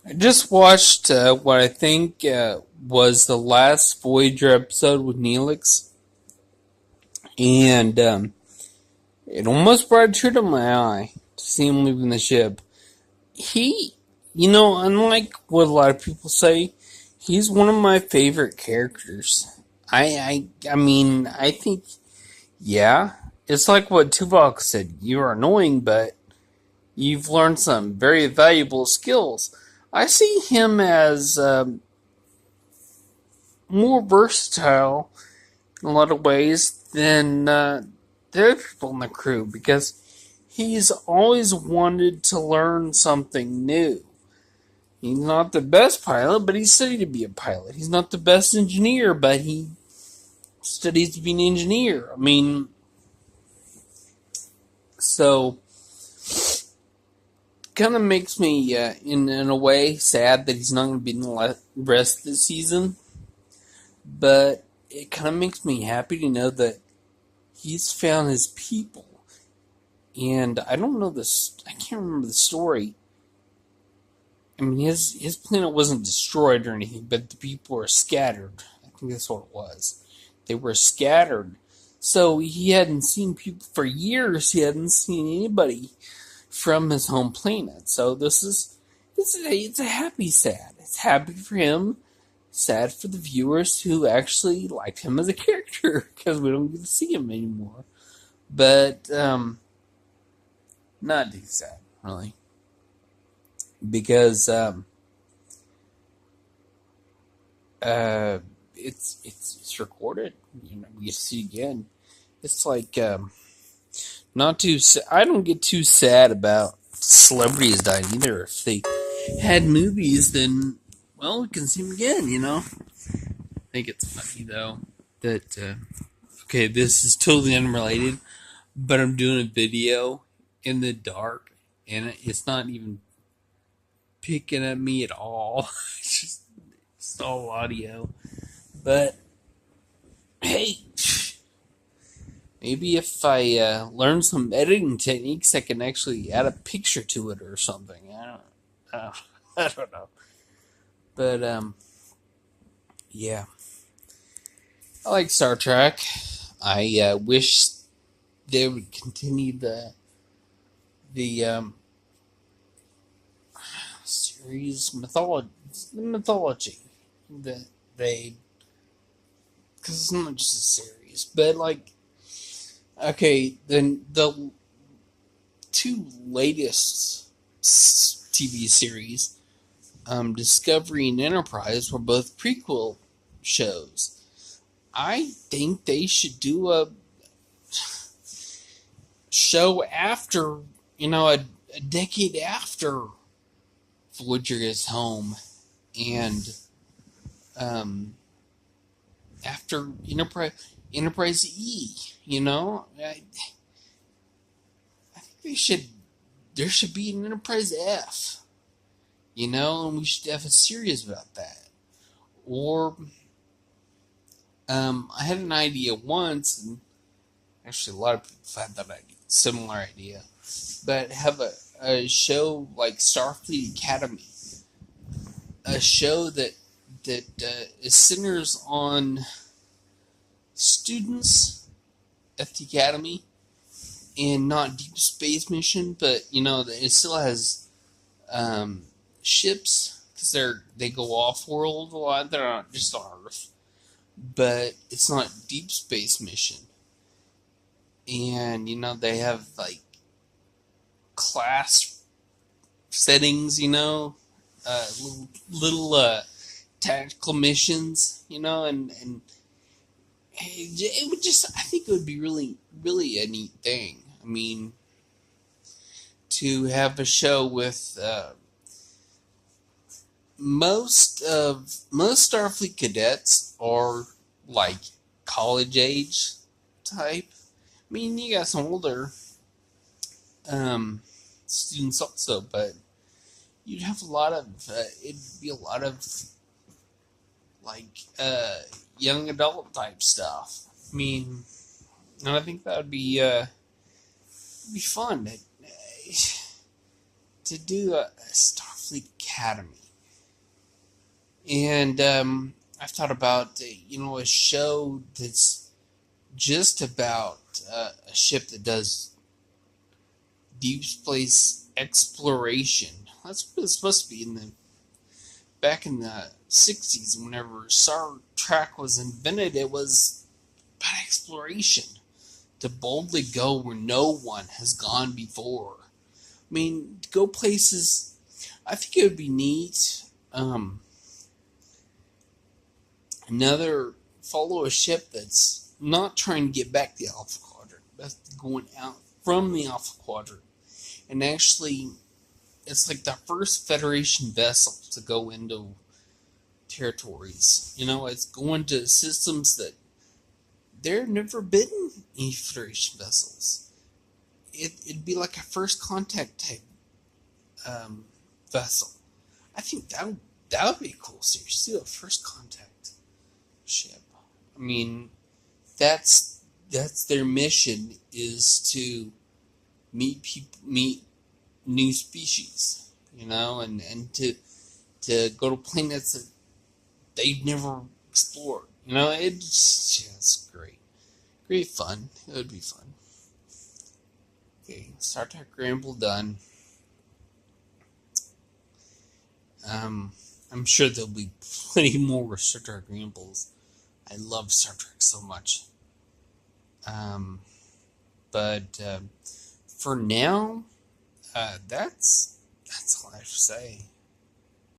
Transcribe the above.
I just watched what I think was the last Voyager episode with Neelix, and it almost brought a tear to my eye to see him leaving the ship. He, unlike what a lot of people say, he's one of my favorite characters. I think, yeah, it's like what Tuvok said. You're annoying, but you've learned some very valuable skills. I see him as more versatile in a lot of ways than the other people in the crew because he's always wanted to learn something new. He's not the best pilot, but he's studied to be a pilot. He's not the best engineer, but he studies to be an engineer. So kind of makes me, in a way, sad that he's not going to be in the rest of the season. But it kind of makes me happy to know that he's found his people. And I don't know this. I can't remember the story. His planet wasn't destroyed or anything, but the people were scattered. I think that's what it was. They were scattered. So he hadn't seen people for years. He hadn't seen anybody from his home planet. So it's a happy sad. It's happy for him, sad for the viewers who actually liked him as a character because we don't get to see him anymore. But not too sad, really, because it's recorded. We get to see it again. It's like not too. I don't get too sad about celebrities dying either. If they had movies, then well, we can see them again. I think it's funny though that okay, this is totally unrelated, but I'm doing a video in the dark, and it's not even picking at me at all. It's all audio. But hey, maybe if I learn some editing techniques, I can actually add a picture to it or something. I don't know. But yeah, I like Star Trek. I wish they would continue the series mythology that they, because it's not just a series, but like okay, then the two latest TV series, Discovery and Enterprise, were both prequel shows. I think they should do a show after, a decade after Voyager is home, and after Enterprise E. I think there should be an Enterprise F. And we should have a series about that. Or I had an idea once, and actually a lot of people had that idea, similar idea, but have a show like Starfleet Academy, a show that centers on students at the academy and not deep space mission, but it still has ships because they go off world a lot. They're not just on Earth, but it's not deep space mission. And they have like class settings, little tactical missions, and it would just, I think it would be really, really a neat thing. To have a show with most Starfleet cadets are like college age type. You got some older students also, but you'd have a lot of it'd be a lot of like young adult type stuff. And I think that would be fun to do a Starfleet Academy. And I've thought about a show that's just about a ship that does deep space exploration. That's what it's supposed to be in the back in the 60s. Whenever Star Trek was invented, it was about exploration, to boldly go where no one has gone before. I mean, to go places. I think it would be neat. Another follow a ship that's not trying to get back to the Alpha Quadrant, that's going out from the Alpha Quadrant, and actually, it's like the first Federation vessel to go into territories. It's going to systems that there have never been any Federation vessels. It'd be like a first contact type vessel. I think that would be a cool series. See a first contact ship. I mean, that's their mission, is to meet new species, and to go to planets that they've never explored. It's great fun. It would be fun. Okay, Star Trek Ramble done. I'm sure there'll be plenty more Star Trek Rambles. I love Star Trek so much. But for now, that's all I have to say.